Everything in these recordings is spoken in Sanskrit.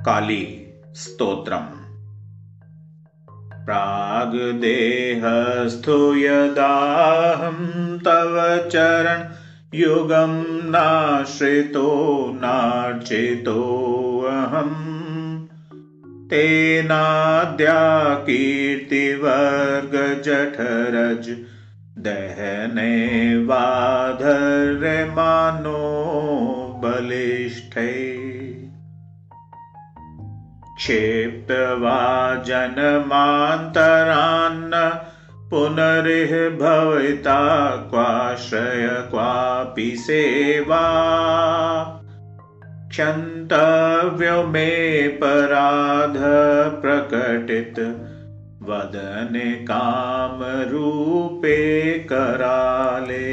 काली स्तोत्रम्। प्राग्देहस्थो यदाहं तव चरण युगं नाश्रितो नार्चितोऽहम् तेनाद्या कीर्तिवर्गजठरज दहने वाधर्यमानो बलिष्ठे क्षेप्त्वा जन्मान्तरान्न पुनरिह भविता क्वाश्रय क्वापि सेवा क्षन्तव्यो मे पराध प्रकटित वदने कामरूपे कराले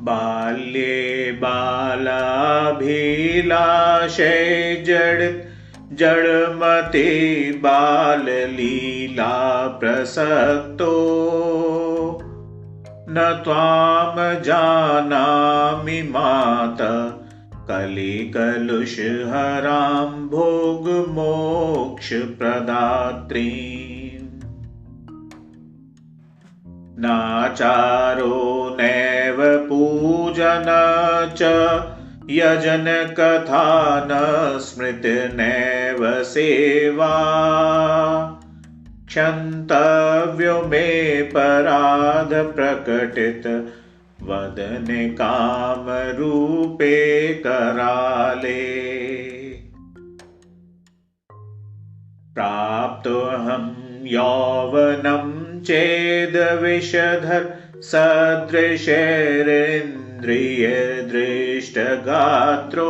बाल्ये बालाभिलाषे जड़मति बाललीला प्रसक्तो न त्वां जानामि माता कलिकलुषहरां भोगमोक्षप्रदात्रीम् नाचारो नैव पूजन च यजन कथा न स्मृति नैव सेवा क्षन्तव्यो मे पराध प्रकटित वदने कामरूपे कराले प्राप्तोऽहं यौवनं चेद विषधर सदृशेरिन्द्रियदृष्टगात्रो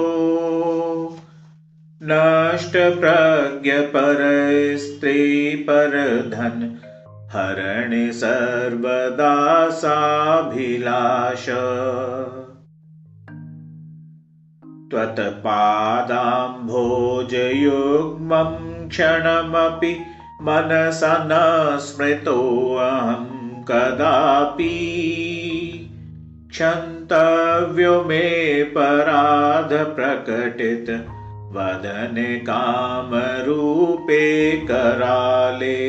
नष्टप्रज्ञ परस्त्री परधन हरणि सर्वदा साभिलाष त्वत्पादाम्भोजयुग्मं क्षणमपि मनसा न स्मृतोऽहं कदापि क्षन्तव्यो मे पराध प्रकटित वदने कामरूपे कराले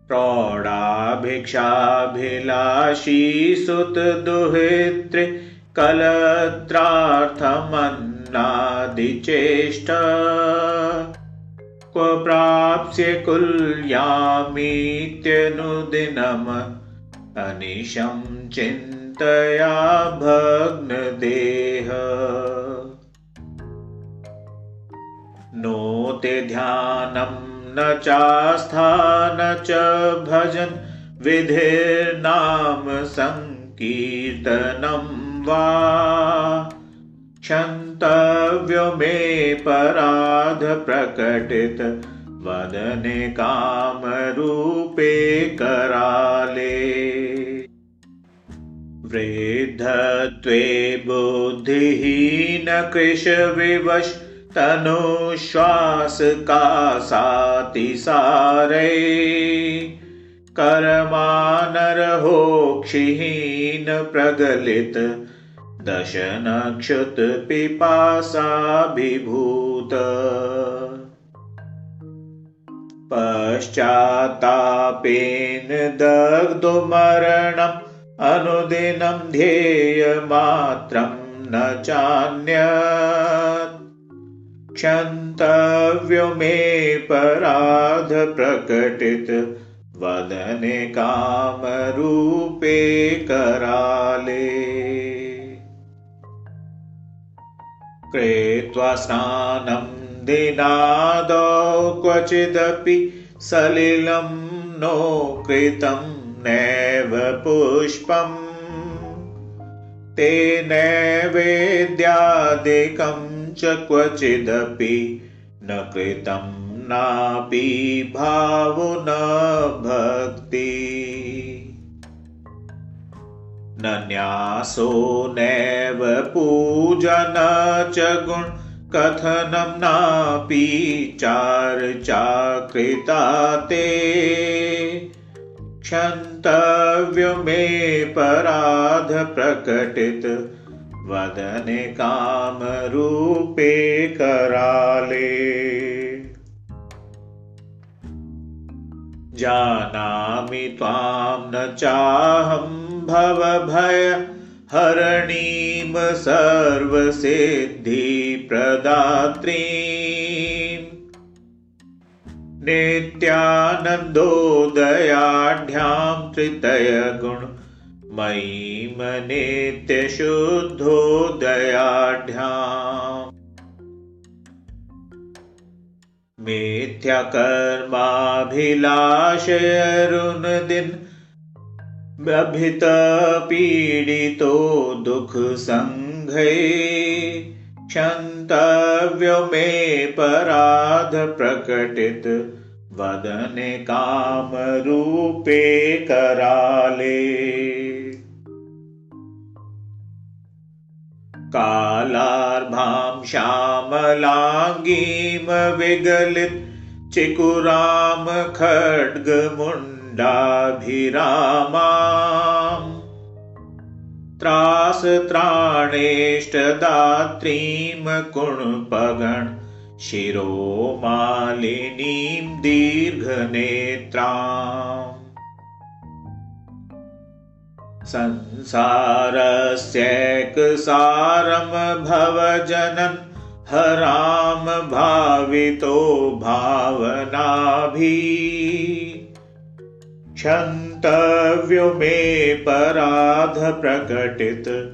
प्रौढाभिक्षाभिलाषी सुत दुहितृ कलत्रार्थमन्नादिचेष्ट क्व प्राप्स्ये कुल्यामीत्यनुदिनम् अनिशं चिन्तया भग्नदेह नो ते ध्यानं न चास्था न च भजन विधिर्नाम संकीर्तनं वा क्षन्तव्यो मे पराध प्रकटित वदने कामरूपे कराले वृद्धत्वे बुद्धिहीन कृशविवश तनुश्वास कासातिसारे कर्मानरहो क्षीहीन प्रगलित दशनक्षुत पिपासाभिभूत पश्चात्तापेन दग्धो मरणम् अनुदिनं ध्येयमात्रं न चान्यत् क्षन्तव्यो मे पराध प्रकटित वदने कामरूपे कराले कृत्वा स्नानं दिनादौ क्वचिदपि सलिलं नो कृतं नैव पुष्पम् तेन नैवेद्यादिकं च क्वचिदपि न कृतं नापि भावो न भक्ति न न्यासो नैव पूजन च गुण कथनं नापि चर्चा कृता ते क्षन्तव्यो मे पराध प्रकटित वदने काम रूपे कराले। जानामि त्वां न चाहं भव भय हरणीं सर्वसिद्धि प्रदात्रीं। नित्यानन्दोदयाढ्यां त्रितयगुण मयीं नित्यशुद्धोदयाढ्याम्। मिथ्याकर्माभिलाषयरुणदिन अभित पीडितो दुख संघे। क्षन्तव्यो मे पराध प्रकटित वदने काम रूपे कराले। कालार्भां श्यामलांगीं विगलित चिकुरां खड्गमुण्डाभिरामां। त्रासत्राणेष्टदात्रीं कुणपगण शिरोमालिनीं दीर्घनेत्राम्। संसारस्यैकसारं भवजनन् हराम भावितो भावनाभि। क्षन्तव्यो मे पराध प्रकटित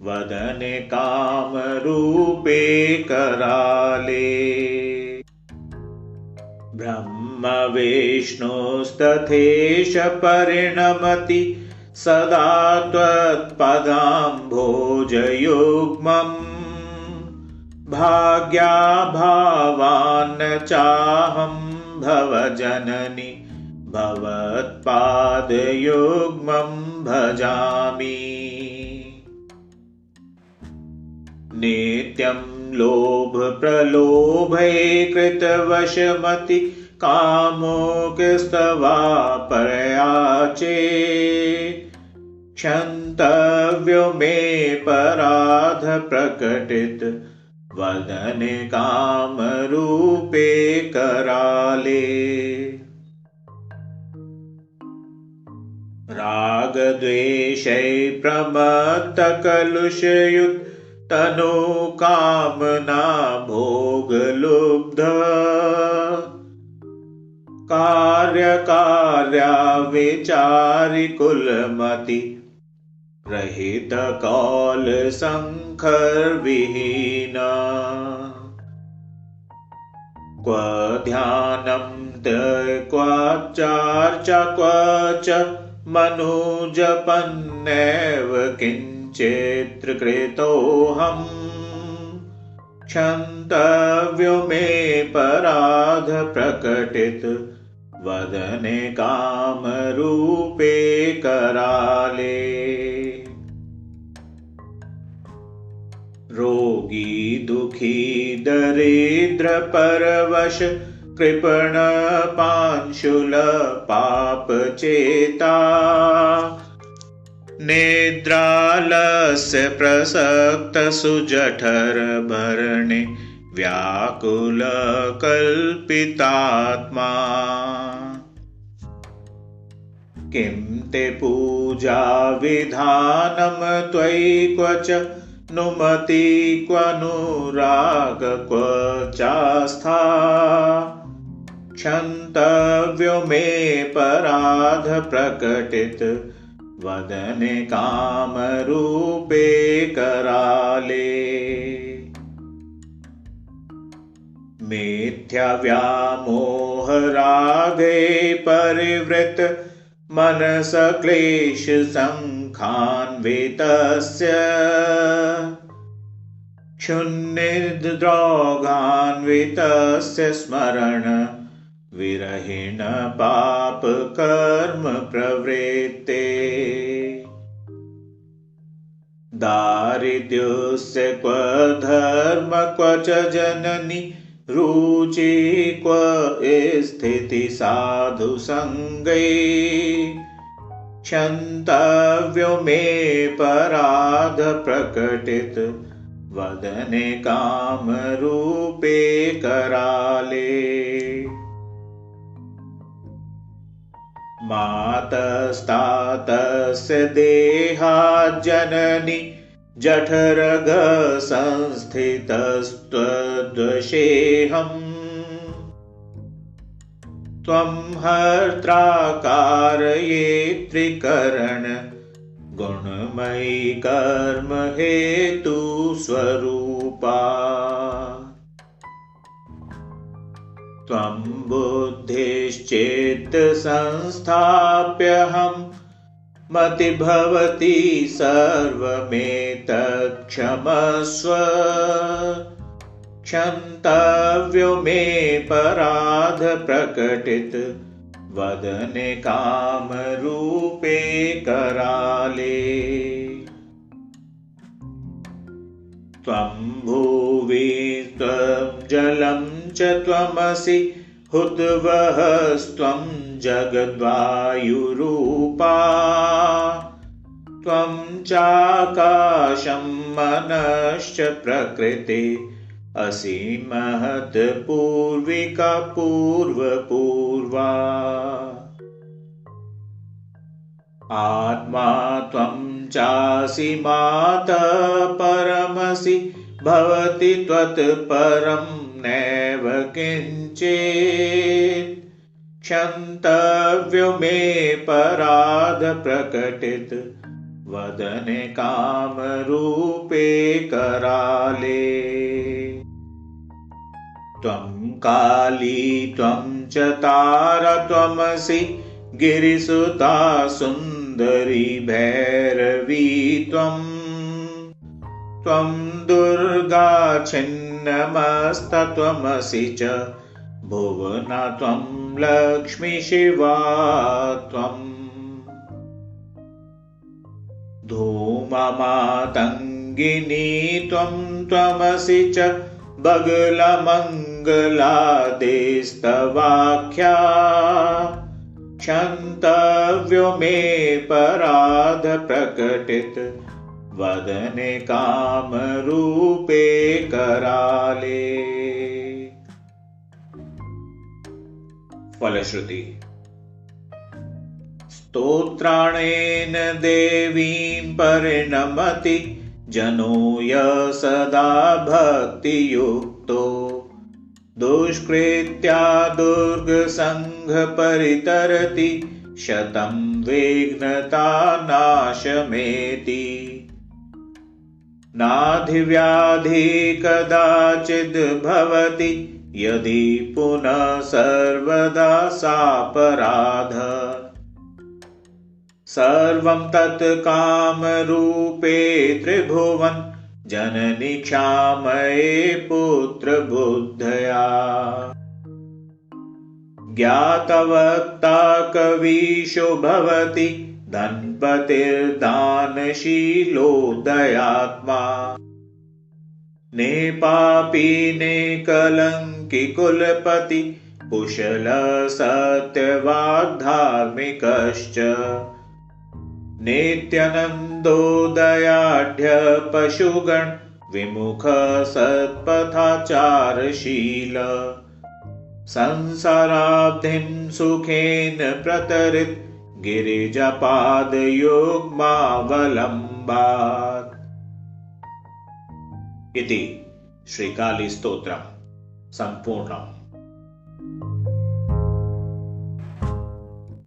वदने काम रूपे कराले। ब्रह्म विष्णुस्तथेश परिणमति सदा त्वत्पदाम्भोजयुग्मम्। भाग्याभावान् चाहं भवजननि भवत्पादयुग्मं भजामि। नित्यं लोभप्रलोभे कृतवशमति कामोकस्तवापयाचे। क्षन्तव्यो मे पराध प्रकटित वदने काम रूपे कराले। रागद्वेषै प्रमत्तकलुषयुत तनो कामना भोगलुब्ध। कार्यकार्या विचारिकुलमति रहित कौल संखर्विहीन। क्व ध्यानं क्वाचार्चा क्व च मनुजपन्नेव किञ्चित्कृतोऽहम्। क्षन्तव्यो मे पराध प्रकटित वदने काम रूपे कराले। रोगी दुखी दरिद्र परवश कृपण पांशुल पापचेता। निद्रालस्य प्रसक्त सुजठर भरणे व्याकुल कल्पितात्मा। किं ते पूजा विधानं त्वयि क्वच नुमति क्वनुराग क्व चास्था। क्षन्तव्यो मे पराध प्रकटित वदने काम रूपे कराले। मिथ्या व्यामोह रागे परिवृत मनस क्लेश संखान्वितस्य। क्षुन्निद्रोगान्वितस्य स्मरण विरहिण पाप कर्म प्रवृत्ते। दारिद्र्यस्य क्व धर्म क्व च जननी रुचि क्व स्थिति साधु संगे। क्षन्तव्यो मे पराध प्रकटित वदने काम रूपे कराले। मातस्तातस्य देहा जननी जठरग संस्थितस्त्वद्वशेऽहम्। त्वं हर्त्रा कारयेत्रिकरण गुणमयी कर्म हेतु स्वरूपा। त्वं बुद्धिश्चेत् संस्थाप्यहं मति भवति सर्वमेतत् क्षमस्व। क्षन्तव्यो मे पराध प्रकटित वदने काम रूपे कराले। त्वं भुवि त्वं जलं च त्वमसि हुतवहस्त्वं जगद्वायुरूपा। त्वं चाकाशं मनश्च प्रकृति असि महत् पूर्विका पूर्वपूर्वा। आत्मा त्वं चासि माता परमसि भवति त्वत्परं नैव किञ्चित्। क्षन्तव्यो मे पराध प्रकटित वदने काम रूपे कराले। त्वं काली त्वं च तारा त्वमसि गिरिसुता सुन्दरी भैरवी त्वं। त्वं दुर्गा छिन्नमस्ता त्वमसि च भुवना त्वं लक्ष्मी शिवा त्वं। धूममातङ्गिनी त्वं त्वमसि च बगलमङ्गलादेस्तवाख्या। क्षन्तव्यो मे पराध प्रकटित वदने काम रूपे कराले। फलश्रुति। स्तोत्राणेन देवीं परिणमति जनो य सदा भक्तियुक्तो। दुष्कृत्या दुर्गसङ्घ परितरति शतं विघ्नता नाशमेति। नाधिव्याधि कदाचिद् भवति यदि पुनः सर्वदा सापराध। सर्वं तत् कामरूपे त्रिभुवन जननि क्षामये पुत्रबुद्धया। ज्ञातवक्ता कवीशो भवति धनपतिर्दानशीलो दयात्मा। नेपापी ने कलंकी कुलपति कुशल सत्यवाग्धार्मिकश्च। नित्यानन्दो दयाढ्य पशुगण विमुख सत्पथाचारशील। संसाराब्धिं सुखेन प्रतरित गिरिजापादयुग्मावलम्बात्। इति श्रीकाली स्तोत्रम् सम्पूर्णम्।